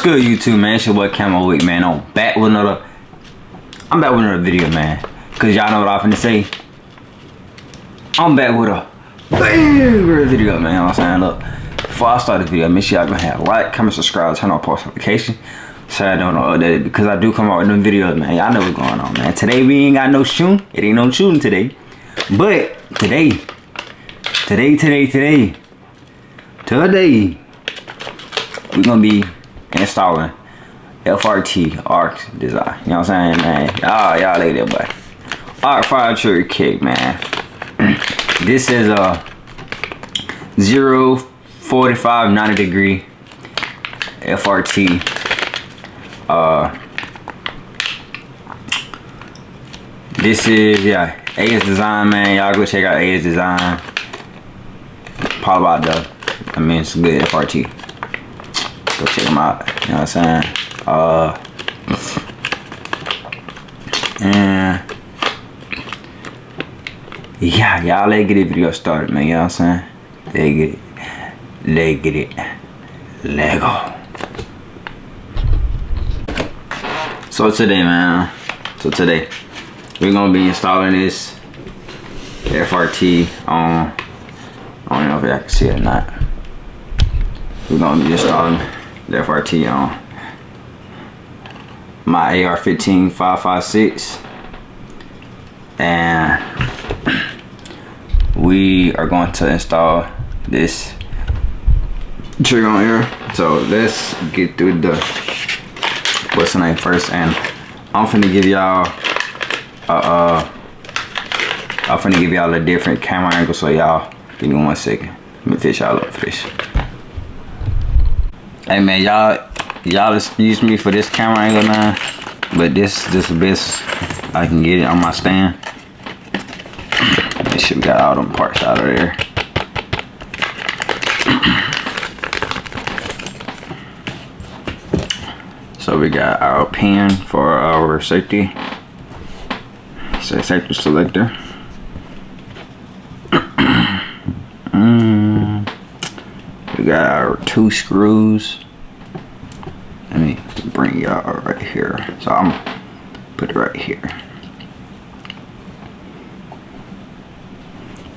good, YouTube, man? It's your boy Camo Week, man. I'm back with another video, man. Cause y'all know what I'm finna say. I'm back with a banger video, man. You know what I'm saying? Look, before I start the video, make sure y'all go ahead, like, comment, subscribe, turn on post notification, so I don't know update, because I do come out with them videos, man. Y'all know what's going on, man. Today we ain't got no shooting. It ain't no shooting today. But today, we're gonna be installing FRT arc design. You know what I'm saying, man? Y'all like that, boy. Arc fire trigger kick, man. This is a 0, 45, 90 degree FRT. This is, yeah, AS Design, man. Y'all go check out AS Design. Probably about it's a good FRT. Go check them out. You know what I'm saying? And yeah, y'all let's get this video started, man. You know what I'm saying? Let's get it. Let go. So today, man. We're gonna be installing this FRT on. I don't know if y'all can see it or not. We're gonna be installing the FRT on my AR-15 5.56, and we are going to install this trigger on here. So let's get through the what's the name first, and I'm finna give y'all a different camera angle, so y'all give me 1 second. Let me fish y'all up for this. Hey man, y'all excuse me for this camera angle now, but this is the best I can get it on my stand. Make sure we got all them parts out of there. So we got our pin for our safety selector. We got our 2 screws. Let me bring y'all right here. So I'm gonna put it right here.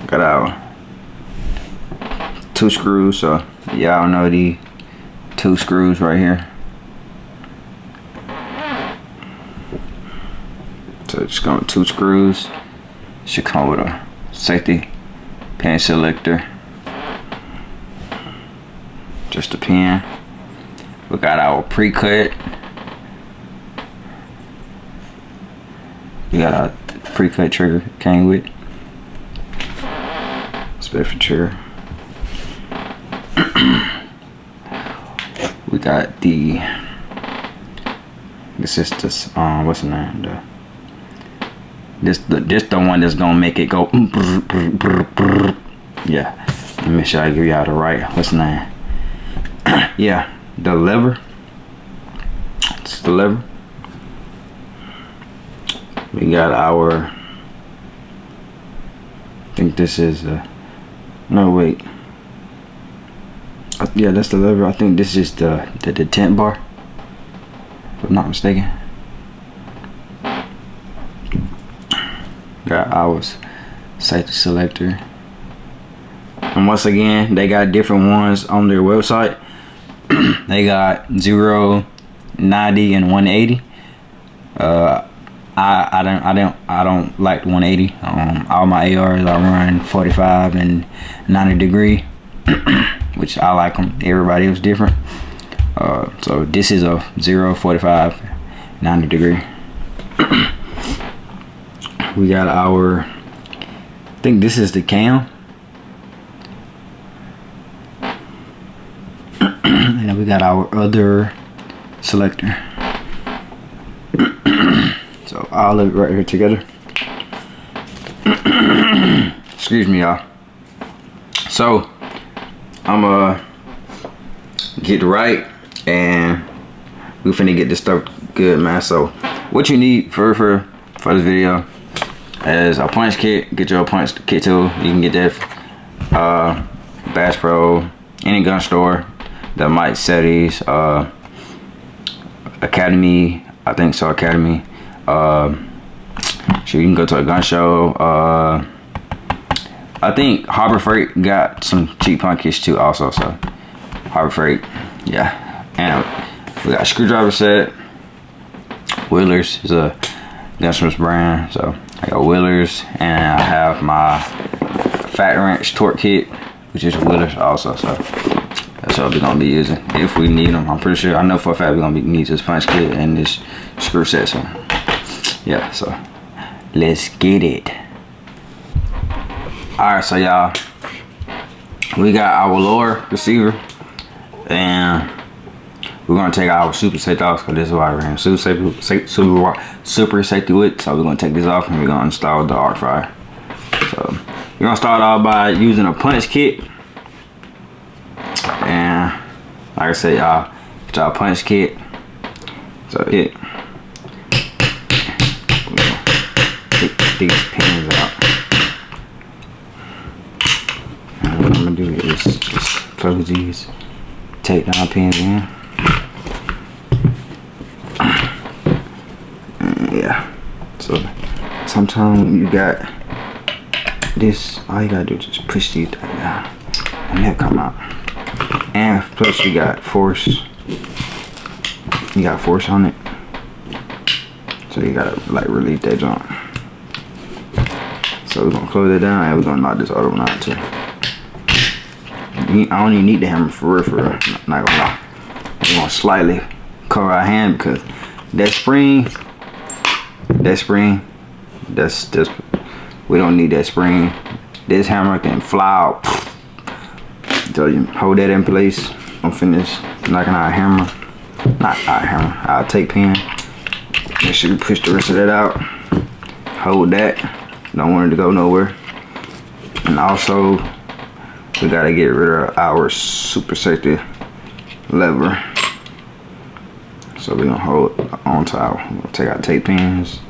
Got our 2 screws. So y'all know the 2 screws right here. So it's going with 2 screws. Should come with a safety pin selector. Just a pin. We got our pre-cut. We got our pre-cut trigger came with. Special trigger. We got the. This is this. What's the name? This the one that's gonna make it go. Yeah. Let me make sure I give y'all the right. What's the name? Yeah, the lever. It's the lever. We got our. I think this is no wait. Yeah, that's the lever. I think this is the detent bar, if I'm not mistaken. Got our safety selector. And once again, they got different ones on their website. They got 0, 90, and 180. I don't like 180. All my ARs I run 45 and 90 degree, which I like them. Everybody else different. So this is a 0, 45, 90 degree. We got our. I think this is the cam. And then we got our other selector. So all of it right here together. Excuse me, y'all. So I'm get right, and we finna get this stuff good, man. So what you need for this video is a punch kit. Get your punch kit tool. You can get that Bass Pro, any gun store that might sell these. Academy. I think so, Academy. Sure, you can go to a gun show. I think Harbor Freight got some cheap punk kits too also, so Harbor Freight, yeah. And we got a screwdriver set. Wheelers is a Gunsmith's brand, so I got Wheelers, and I have my Fat Wrench torque kit, which is Wheelers also, so that's what we're gonna be using if we need them. I'm pretty sure, I know for a fact we're gonna need this punch kit and this screw set, so yeah, so let's get it. Alright, so y'all, we got our lower receiver, and we're gonna take our super safety off, because this is why we're in super safety width. So we're gonna take this off and we're gonna install the arc fryer. So we're gonna start off by using a punch kit, and like I said, y'all, get y'all punch kit. So we're gonna take these pins out. And what I'm gonna do is just close these tape down pins in. Yeah, so sometimes when you got this, all you gotta do is just push these down and they'll come out. And plus you got force, on it, so you gotta like relieve that joint. So we're gonna close it down and we're gonna knock this other one out too. I don't even need the hammer for real, not gonna lie. We're gonna slightly cover our hand because that spring, we don't need that spring. This hammer can fly out. So you hold that in place. I'm finished knocking our hammer. Not our hammer, our tape pin. Make sure you push the rest of that out. Hold that. Don't want it to go nowhere. And also, we gotta get rid of our super safety lever. So we're gonna hold on to our, we'll take our tape pins,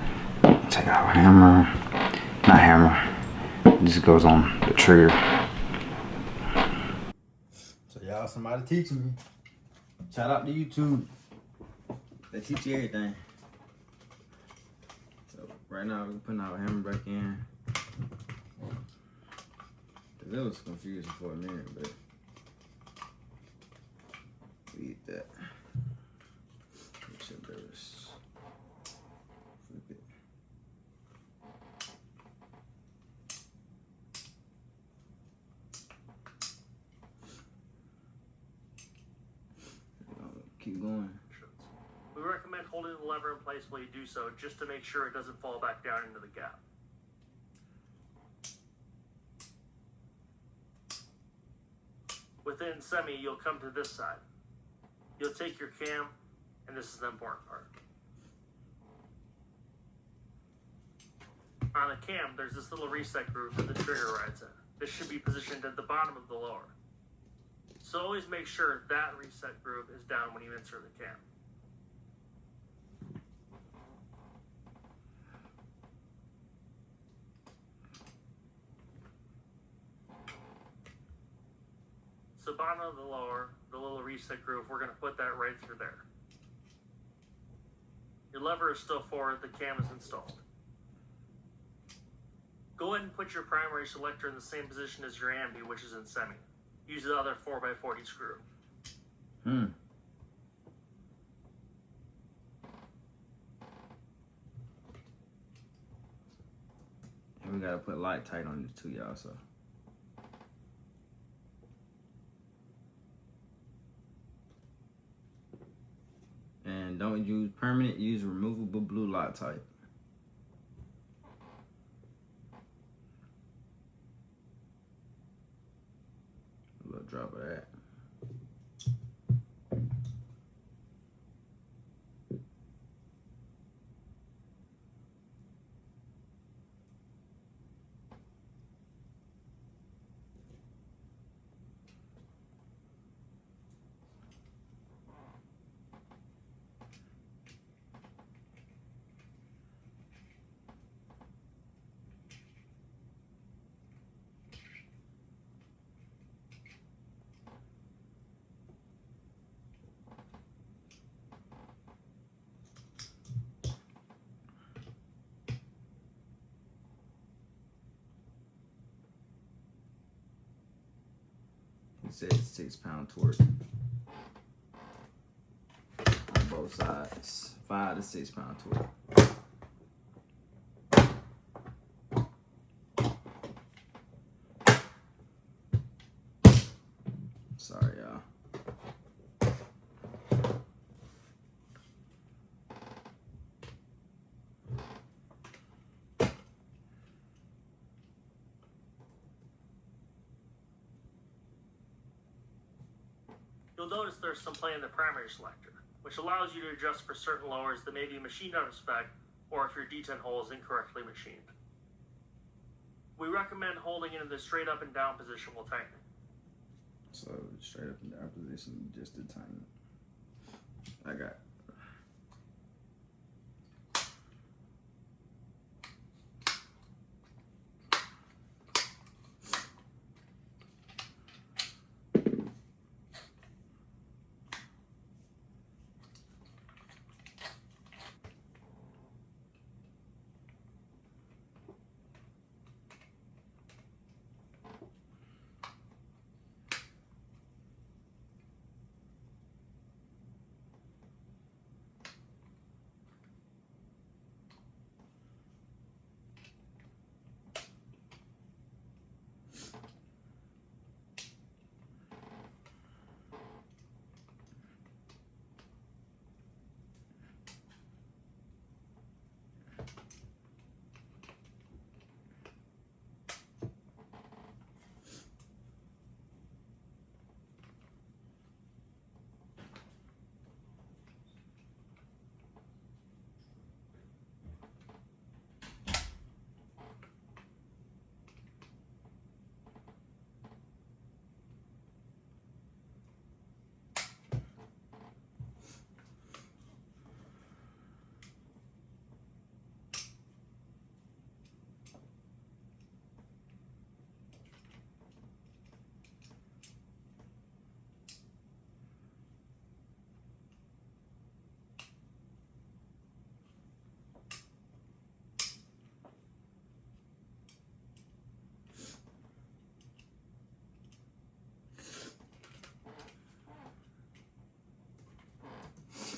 take our hammer, not hammer, this goes on the trigger. So y'all, somebody teaching me. Shout out to YouTube. They teach you everything. So right now we're putting our hammer back in. It was confusing for a minute, but we eat that. Flip it. Keep going. We recommend holding the lever in place while you do so, just to make sure it doesn't fall back down into the gap. Within semi, you'll come to this side. You'll take your cam, and this is the important part. On the cam, there's this little reset groove that the trigger rides in. This should be positioned at the bottom of the lower. So always make sure that reset groove is down when you insert the cam. So bottom of the lower, the little reset groove, we're going to put that right through there. Your lever is still forward, the cam is installed. Go ahead and put your primary selector in the same position as your ambi, which is in semi. Use the other 4x40 screw. And we gotta put light tight on this too, y'all, so. And don't use permanent, use removable blue Loctite. A little drop of that. It says 6 pound torque on both sides. 5 to 6 pound torque. Sorry, y'all. You'll notice there's some play in the primary selector, which allows you to adjust for certain lowers that may be machined out of spec, or if your detent hole is incorrectly machined. We recommend holding it in the straight up and down position while tightening. So straight up and down position just to tighten it. I got it.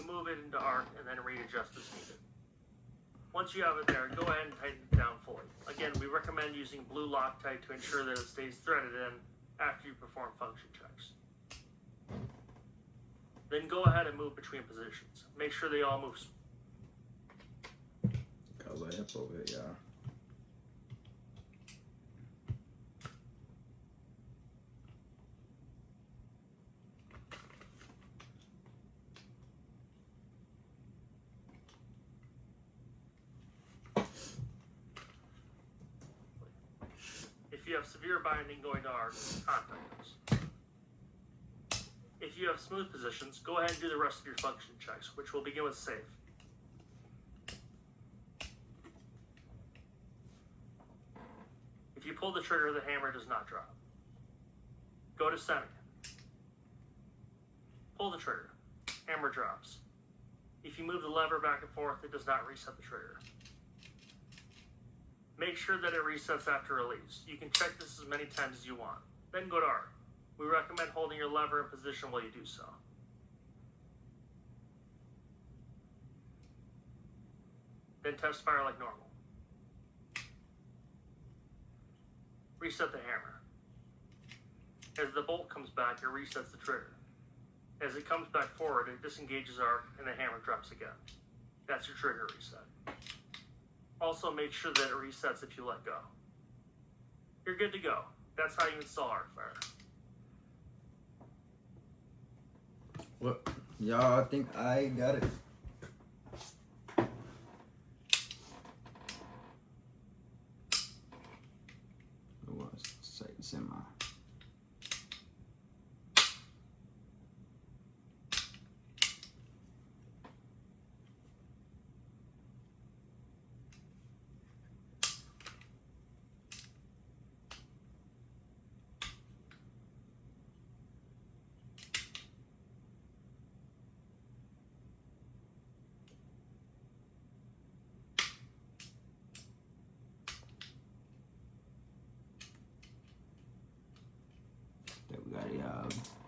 Move it into arc and then readjust as needed. Once you have it there, go ahead and tighten it down fully. Again, we recommend using blue Loctite to ensure that it stays threaded in after you perform function checks. Then go ahead and move between positions. Make sure they all move. Cause I hip over it, y'all. If you have severe binding going to arc, contact us. If you have smooth positions, go ahead and do the rest of your function checks, which will begin with safe. If you pull the trigger, the hammer does not drop. Go to semi. Pull the trigger. Hammer drops. If you move the lever back and forth, it does not reset the trigger. Make sure that it resets after release. You can check this as many times as you want. Then go to arc. We recommend holding your lever in position while you do so. Then test fire like normal. Reset the hammer. As the bolt comes back, it resets the trigger. As it comes back forward, it disengages arc and the hammer drops again. That's your trigger reset. Also, make sure that it resets if you let go. You're good to go. That's how you install arc fire. Well, y'all, I think I got it. It was semi.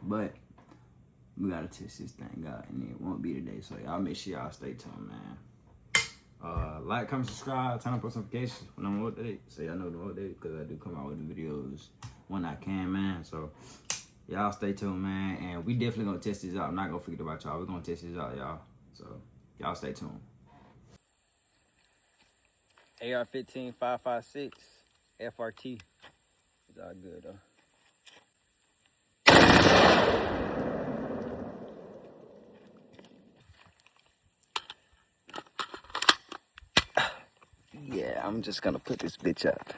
But we gotta test this thing out, and it won't be today. So y'all make sure y'all stay tuned, man. Like, comment, subscribe, turn on post notifications when I'm on update, so y'all know the update, because I do come out with the videos when I can, man. So y'all stay tuned, man, and we definitely gonna test this out. I'm not gonna forget about y'all. We're gonna test this out, y'all. So y'all stay tuned. AR-15 5.56 FRT. It's all good though. Yeah, I'm just gonna put this bitch up.